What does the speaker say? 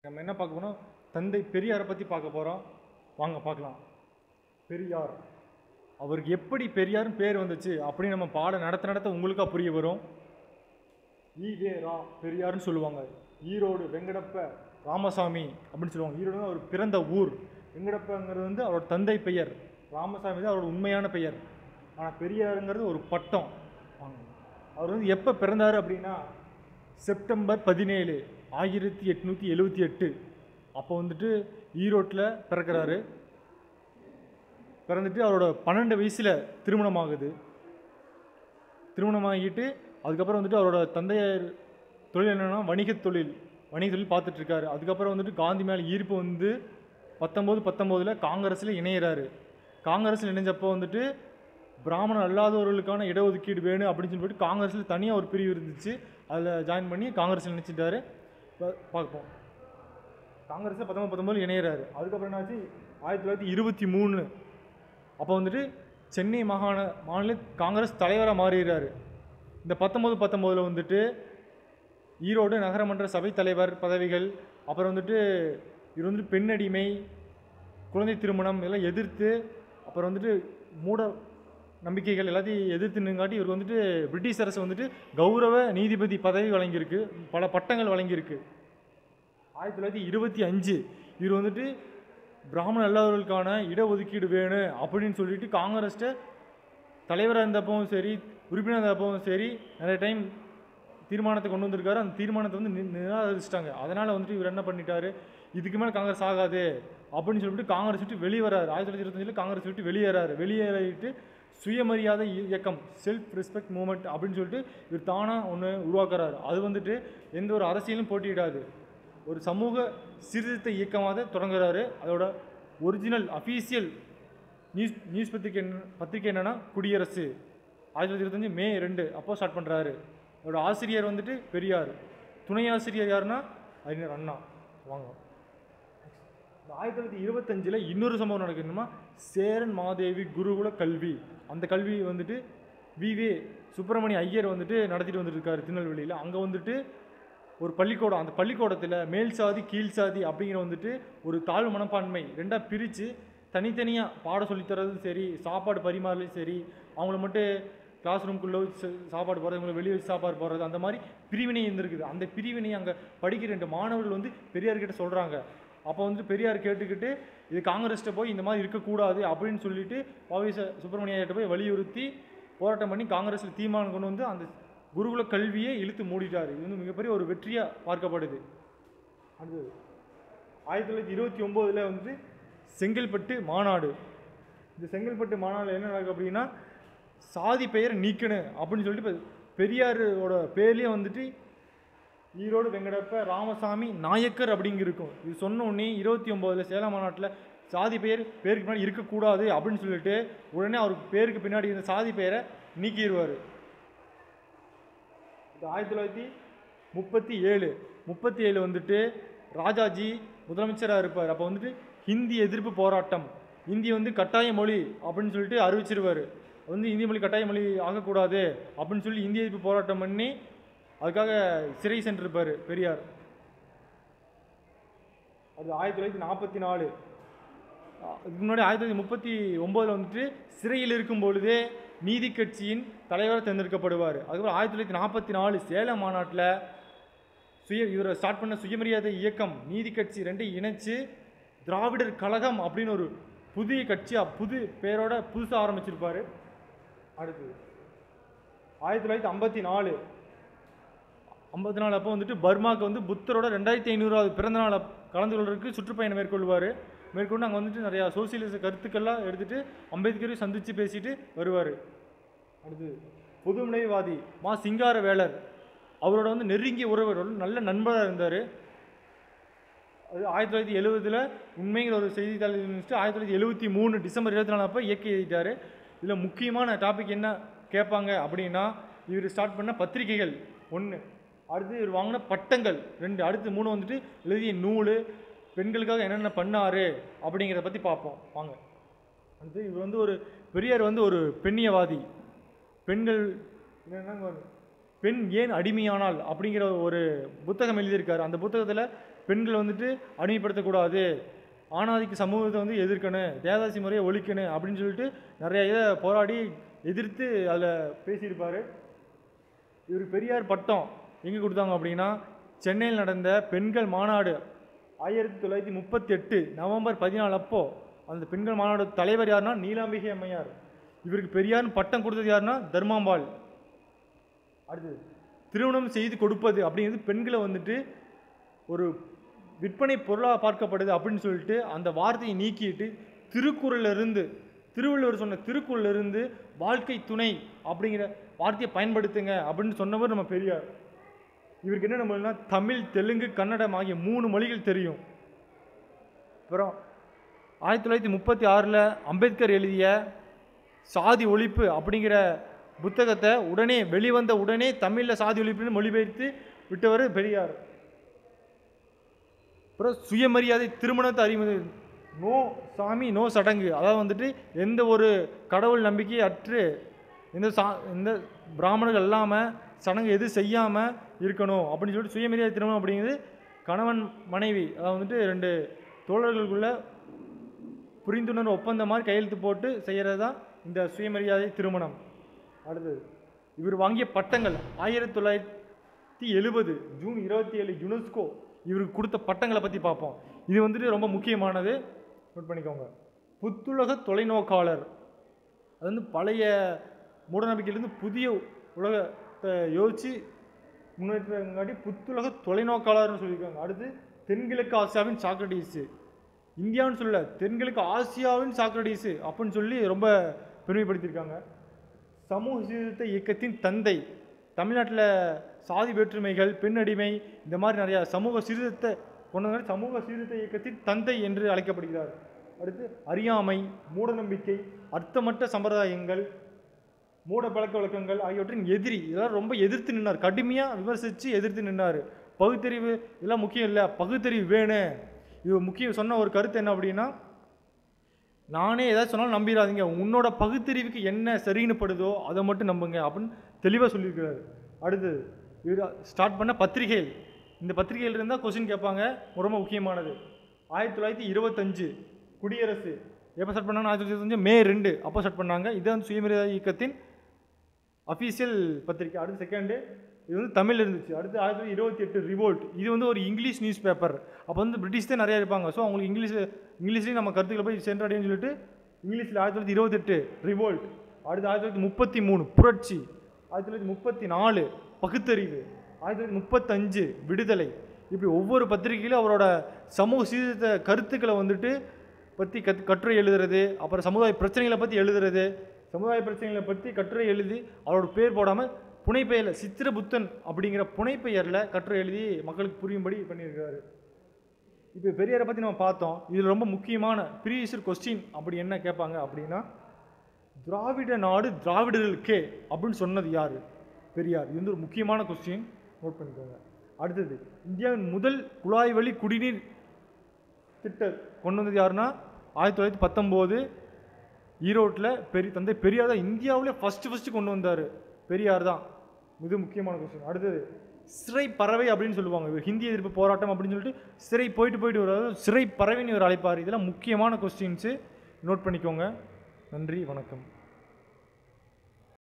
நம்ம என்ன பார்க்க போறோம்? தந்தை பெரியாரை பற்றி பார்க்க போகிறோம். வாங்க பார்க்கலாம். பெரியார் அவருக்கு எப்படி பெரியார்னு பேர் வந்துச்சு அப்படின்னு நம்ம பாடம் நடத்த உங்களுக்கா புரிய வரும். ஈவேரா பெரியார்னு சொல்லுவாங்க. ஈரோடு வெங்கடப்ப ராமசாமி அப்படின்னு சொல்லுவாங்க. ஈரோடு அவர் பிறந்த ஊர். வெங்கடப்பங்கிறது வந்து அவரோட தந்தை பெயர். ராமசாமி தான் அவரோட உண்மையான பெயர். ஆனால் பெரியாருங்கிறது ஒரு பட்டம். அவர் வந்து எப்போ பிறந்தார் அப்படின்னா செப்டம்பர் 17, 1878. அப்போ வந்துட்டு ஈரோட்டில் பிறக்கிறாரு. பிறந்துட்டு அவரோட 12 வயசில் திருமணமாகுது. திருமணமாகிட்டு அதுக்கப்புறம் வந்துட்டு அவரோட தந்தையார் தொழில் என்னென்னா வணிக தொழில் பார்த்துட்ருக்காரு. அதுக்கப்புறம் வந்துட்டு காந்தி மேலே ஈர்ப்பு வந்து 1919 காங்கிரஸில் இணையிறாரு. காங்கிரஸில் இணைஞ்சப்போ வந்துட்டு பிராமணர் அல்லாதவர்களுக்கான இடஒதுக்கீடு வேணும் அப்படின்னு சொல்லிட்டு காங்கிரஸில் தனியாக ஒரு பிரிவு இருந்துச்சு. அதில் ஜாயின் பண்ணி காங்கிரஸில் நினச்சிட்டாரு. பார்ப்போம். காங்கிரஸில் 1919 இணையிறாரு. அதுக்கப்புறம் என்னாச்சு, 1923 அப்போ வந்துட்டு சென்னை மாநில காங்கிரஸ் தலைவராக மாறிடுறாரு. இந்த 1919 வந்துட்டு ஈரோடு நகரமன்ற சபை தலைவர் பதவிகள், அப்புறம் வந்துட்டு இவர் வந்துட்டு பெண்ணடிமை, குழந்தை திருமணம் இதெல்லாம் எதிர்த்து, அப்புறம் வந்துட்டு மூட நம்பிக்கைகள் எல்லாத்தையும் எதிர்த்து நின்றாட்டி இவருக்கு வந்துட்டு பிரிட்டிஷ் அரசு வந்துட்டு கௌரவ நீதிபதி பதவி வழங்கியிருக்கு, பல பட்டங்கள் வழங்கியிருக்கு. 1925 இவர் வந்துட்டு பிராமண அல்லாதவர்களுக்கான இடஒதுக்கீடு வேணும் அப்படின்னு சொல்லிட்டு காங்கிரஸ்ட தலைவராக இருந்தப்பவும் சரி, உறுப்பினர் இருந்தப்பவும் சரி நிறைய டைம் தீர்மானத்தை கொண்டு வந்திருக்காரு. அந்த தீர்மானத்தை வந்து நிராகரிச்சிட்டாங்க. அதனால் வந்துட்டு இவர் என்ன பண்ணிட்டாரு, இதுக்கு மேலே காங்கிரஸ் ஆகாது அப்படின்னு சொல்லிட்டு காங்கிரஸ் விட்டு வெளியே வராரு. 1925 காங்கிரஸ் விட்டு வெளியேறிட்டு சுயமரியாதை இயக்கம், செல்ஃப் ரெஸ்பெக்ட் மூமெண்ட் அப்படின்னு சொல்லிட்டு இவர் தானாக ஒன்று உருவாக்குறாரு. அது வந்துட்டு எந்த ஒரு அரசியலும் போட்டியிடாது, ஒரு சமூக சீர்திருத்த இயக்கமாக தொடங்குறாரு. அதோட ஒரிஜினல் அஃபீஷியல் நியூஸ் பத்திரிக்கை என்னென்னா குடியரசு. 1925 மே 2 அப்போ ஸ்டார்ட் பண்ணுறாரு. அவரோட ஆசிரியர் வந்துட்டு பெரியார். துணை ஆசிரியர் யாருன்னா அறிஞர் அண்ணா. வாங்க. 1925 இன்னொரு சம்பவம் நடக்குதுன்னா சேரன் மாதேவி குருகுல கல்வி. அந்த கல்வி வந்துட்டு வி.வே. சுப்பிரமணிய ஐயர் வந்துட்டு நடத்திட்டு வந்துட்டு இருக்காரு திருநெல்வேலியில். அங்கே வந்துட்டு ஒரு பள்ளிக்கூடம், அந்த பள்ளிக்கூடத்தில் மேல் சாதி கீழ் சாதி அப்படிங்கிற வந்துட்டு ஒரு தாழ்வு மனப்பான்மை ரெண்டாக பிரித்து தனித்தனியாக பாடம் சொல்லித்தரதும் சரி, சாப்பாடு பரிமாறலையும் சரி, அவங்கள மட்டும் கிளாஸ் ரூம்குள்ளே சாப்பாடு போடுறது, அவங்களை வெளியே வச்சு சாப்பாடு போடுறது, அந்த மாதிரி பிரிவினை இருந்திருக்குது. அந்த பிரிவினை அங்கே படிக்கிற 2 மாணவர்கள் வந்து பெரியார்கிட்ட சொல்கிறாங்க. அப்போ வந்துட்டு பெரியார் கேட்டுக்கிட்டு இது காங்கிரஸ்கிட்ட போய் இந்த மாதிரி இருக்கக்கூடாது அப்படின்னு சொல்லிட்டு வி.வே. சுப்பிரமணிய ஐயர்கிட்ட போய் வலியுறுத்தி போராட்டம் பண்ணி காங்கிரஸில் தீர்மானம் கொண்டு வந்து அந்த குருகுல கல்வியை இழுத்து மூடிட்டார். இது வந்து மிகப்பெரிய ஒரு வெற்றியாக பார்க்கப்படுது. அது 1929 வந்து செங்கல்பட்டு மாநாடு. இந்த செங்கல்பட்டு மாநாடு என்ன நடக்குது அப்படின்னா சாதி பெயரை நீக்கணும் அப்படின்னு சொல்லிட்டு இப்போ பெரியாரோட பேர்லேயே வந்துட்டு ஈரோடு வெங்கடப்ப ராமசாமி நாயக்கர் அப்படிங்க இருக்கும். இது சொன்ன உடனே 29 சேலம் மாநாட்டில் சாதி பேருக்கு பின்னாடி இருக்கக்கூடாது அப்படின்னு சொல்லிட்டு உடனே அவருக்கு பேருக்கு பின்னாடி இந்த சாதி பெயரை நீக்கிடுவார். 1937 வந்துட்டு ராஜாஜி முதலமைச்சராக இருப்பார். அப்போ வந்துட்டு ஹிந்தி எதிர்ப்பு போராட்டம், ஹிந்தி வந்து கட்டாய மொழி அப்படின்னு சொல்லிட்டு அறிவிச்சிருவார். வந்து இந்திய மொழி கட்டாய மொழி ஆகக்கூடாது அப்படின்னு சொல்லி இந்திய எதிர்ப்பு போராட்டம் பண்ணி அதுக்காக சிறை சென்றிருப்பார் பெரியார். அது 1944. இதுக்கு முன்னாடி 1939 வந்துட்டு சிறையில் இருக்கும் பொழுதே நீதி கட்சியின் தலைவராக தேர்ந்தெடுக்கப்படுவார். அதுக்கப்புறம் 1944 சேலம் மாநாட்டில் இவரை ஸ்டார்ட் பண்ண சுயமரியாதை இயக்கம் நீதி கட்சி 2 இணைச்சு திராவிடர் கழகம் அப்படின்னு ஒரு புதிய கட்சியாக புது பேரோட புதுசாக ஆரம்பிச்சிருப்பார். அடுத்து 1954 அப்போ வந்துட்டு பர்மாவுக்கு வந்து புத்தரோட 2500வது பிறந்த நாளை கலந்து கொள்வதற்கு சுற்றுப்பயணம் மேற்கொண்டு அங்கே வந்துட்டு நிறையா சோசியலிச கருத்துக்கள்லாம் எடுத்துகிட்டு அம்பேத்கரை சந்தித்து பேசிட்டு வருவார். அடுத்து பொதுநிலைவாதி மா சிங்காரவேலர், அவரோட வந்து நெருங்கிய உறவர், நல்ல நண்பராக இருந்தார். அது 1970 உண்மைங்கிற ஒரு செய்தித்தாள் இருந்துச்சு. 1973 டிசம்பர் 24 அப்போ இயக்கி எழுதிட்டார். இதில் முக்கியமான டாபிக் என்ன கேட்பாங்க அப்படின்னா இவர் ஸ்டார்ட் பண்ண பத்திரிகைகள் 1, அடுத்து இவர் வாங்கின பட்டங்கள் 2, அடுத்து 3 வந்துட்டு எழுதிய நூல், பெண்களுக்காக என்னென்ன பண்ணார் அப்படிங்கிறத பற்றி பார்ப்போம். வாங்க. அடுத்து இவர் வந்து பெரியார் வந்து ஒரு பெண்ணியவாதி. பெண்கள் என்னென்னா பெண் ஏன் அடிமையானால் அப்படிங்கிற ஒரு புத்தகம் எழுதியிருக்காரு. அந்த புத்தகத்தில் பெண்கள் வந்துட்டு அடிமைப்படுத்தக்கூடாது, ஆணாதிக்க சமூகத்தை வந்து எதிர்க்கணும், தேவதாசி முறையை ஒழிக்கணும் அப்படின்னு சொல்லிட்டு நிறைய இதை போராடி எதிர்த்து அதில் பேசியிருப்பார். இவர் பெரியார் பட்டம் எங்கே கொடுத்தாங்க அப்படின்னா, சென்னையில் நடந்த பெண்கள் மாநாடு 1938 நவம்பர் 14 அப்போ அந்த பெண்கள் மாநாடு தலைவர் யாருன்னா நீலாம்பிகை அம்மையார். இவருக்கு பெரியார்னு பட்டம் கொடுத்தது யாருன்னா தர்மாம்பாள். அடுத்தது திருமணம் செய்து கொடுப்பது அப்படிங்கிறது பெண்களை வந்துட்டு ஒரு விற்பனை பொருளாக பார்க்கப்படுது அப்படின்னு சொல்லிட்டு அந்த வார்த்தையை நீக்கிட்டு திருக்குறளிலிருந்து, திருவள்ளுவர் சொன்ன திருக்குறளிலிருந்து வாழ்க்கை துணை அப்படிங்கிற வார்த்தையை பயன்படுத்துங்க அப்படின்னு சொன்னவர் நம்ம பெரியார். இவருக்கு என்ன நம்மளுன்னா தமிழ், தெலுங்கு, கன்னடம் ஆகிய 3 மொழிகள் தெரியும். அப்புறம் 1936 அம்பேத்கர் எழுதிய சாதி ஒழிப்பு அப்படிங்கிற புத்தகத்தை உடனே வெளிவந்த உடனே தமிழில் சாதி ஒழிப்புன்னு மொழிபெயர்த்து விட்டவர் பெரியார். அப்புறம் சுயமரியாதை திருமணத்தை அறிமுக, நோ சாமி நோ சடங்கு, அதாவது வந்துட்டு எந்த ஒரு கடவுள் நம்பிக்கை அற்று எந்த பிராமணர்கள் இல்லாமல் சடங்கு எதுவும் செய்யாமல் இருக்கணும் அப்படின்னு சொல்லிட்டு சுயமரியாதை திருமணம் அப்படிங்கிறது கணவன் மனைவி, அதாவது வந்துட்டு 2 தோழர்களுக்குள்ள புரிந்துணர்வு ஒப்பந்தம் மாதிரி கையெழுத்து போட்டு செய்கிறது தான் இந்த சுயமரியாதை திருமணம். அடுத்தது இவர் வாங்கிய பட்டங்கள் 1970 ஜூன் 27 யுனெஸ்கோ இவருக்கு கொடுத்த பட்டங்களை பற்றி பார்ப்போம். இது வந்துட்டு ரொம்ப முக்கியமானது, நோட் பண்ணிக்கோங்க. புத்துலக தொலைநோக்காளர், அது வந்து பழைய மூடநம்பிக்கையிலேருந்து புதிய உலகத்தை யோசித்து முன்னேற்றங்காட்டி புத்துலக தொலைநோக்காளர்னு சொல்லியிருக்காங்க. அடுத்து தென்கிழக்கு ஆசியாவின் சாக்ரடீஸு, இந்தியான்னு சொல்ல தென்கிழக்கு ஆசியாவின் சாக்ரடீஸு அப்படின்னு சொல்லி ரொம்ப பெருமைப்படுத்தியிருக்காங்க. சமூக சீர்திருத்த இயக்கத்தின் தந்தை, தமிழ்நாட்டில் சாதி வேற்றுமைகள், பெண் அடிமை, இந்த மாதிரி நிறையா சமூக சீர்திருத்த கொண்டவங்க சமூக சீர்திருத்த இயக்கத்தின் தந்தை என்று அழைக்கப்படுகிறார். அடுத்து அறியாமை, மூடநம்பிக்கை, அர்த்தமற்ற சம்பிரதாயங்கள், மூட பழக்க வழக்கங்கள் ஆகியவற்றின் எதிரி, இதெல்லாம் ரொம்ப எதிர்த்து நின்னார், கடுமையாக விமர்சித்து எதிர்த்து நின்னார். பகுத்தறிவு இதெல்லாம் முக்கியம் இல்லை, பகுத்தறிவு வேணும். இது முக்கியம் சொன்ன ஒரு கருத்து என்ன அப்படின்னா, நானே ஏதாவது சொன்னாலும் நம்பிடாதீங்க, உன்னோட பகுத்தறிவுக்கு என்ன சரின்னு படுதோ அதை மட்டும் நம்புங்க அப்படின்னு தெளிவாக சொல்லியிருக்கிறாரு. அடுத்தது இவர் ஸ்டார்ட் பண்ண பத்திரிகைகள், இந்த பத்திரிகைகள் இருந்தால் கொஸ்டின் கேட்பாங்க, ரொம்ப முக்கியமானது. 1925 குடியரசு எப்போ ஸ்டார்ட் பண்ணாங்க? 1925 மே 2 அப்போ ஸ்டார்ட் பண்ணாங்க. இதுதான் சுயமரியாதை இயக்கத்தின் அஃபீஷியல் பத்திரிகை. அடுத்து செகண்டு இது வந்து தமிழ் இருந்துச்சு. அடுத்து 1928 ரிவோல்ட், இது வந்து ஒரு இங்கிலீஷ் நியூஸ் பேப்பர். அப்போ வந்து பிரிட்டிஷ் தான் நிறையா இருப்பாங்க, ஸோ அவங்களுக்கு இங்கிலீஷ்லேயும் நம்ம கருத்துக்களை போய் சென்றடைன்னு சொல்லிட்டு இங்கிலீஷில் 1928 ரிவோல்ட். அடுத்து 1933 புரட்சி, 1934 பகுத்தறிவு, 1935 விடுதலை. இப்படி ஒவ்வொரு பத்திரிகையிலும் அவரோட சமூக சீர்திருத்த கருத்துக்களை வந்துட்டு பற்றி கட்டுரை எழுதுறது, அப்புறம் சமுதாய பிரச்சனைகளை பற்றி எழுதுறது, சமுதாய பிரச்சனைகளை பற்றி கட்டுரை எழுதி அவரோட பேர் போடாமல் புனைப்பெயரில் சித்திரபுத்தன் அப்படிங்கிற புனைப்பெயரில் கட்டுரை எழுதி மக்களுக்கு புரியும்படி பண்ணியிருக்காரு. இப்போ பெரியாரை பற்றி நம்ம பார்த்தோம். இதில் ரொம்ப முக்கியமான ப்ரீவியஸ் கொஸ்டின் அப்படி என்ன கேட்பாங்க அப்படின்னா, திராவிட நாடு திராவிடர்களுக்கே அப்படின்னு சொன்னது யார்? பெரியார். இது வந்து ஒரு முக்கியமான கொஸ்டின், நோட் பண்ணிக்கோங்க. அடுத்தது இந்தியாவின் முதல் குழாய் வழி குடிநீர் திட்டம் கொண்டு வந்தது யாருன்னா 1919 ஈரோட்டில் தந்தை பெரியார் தான் இந்தியாவிலே ஃபஸ்ட்டு கொண்டு வந்தார், பெரியார் தான். இது முக்கியமான கொஸ்டின். அடுத்தது சிறை பறவை அப்படின்னு சொல்லுவாங்க, இவர் ஹிந்தி எதிர்ப்பு போராட்டம் அப்படின்னு சொல்லிட்டு சிறை போயிட்டு வர்றாரு, சிறை பறவைன்னு இவர் அழைப்பார். இதெல்லாம் முக்கியமான கொஸ்டின்ஸு, நோட் பண்ணிக்கோங்க. நன்றி, வணக்கம்.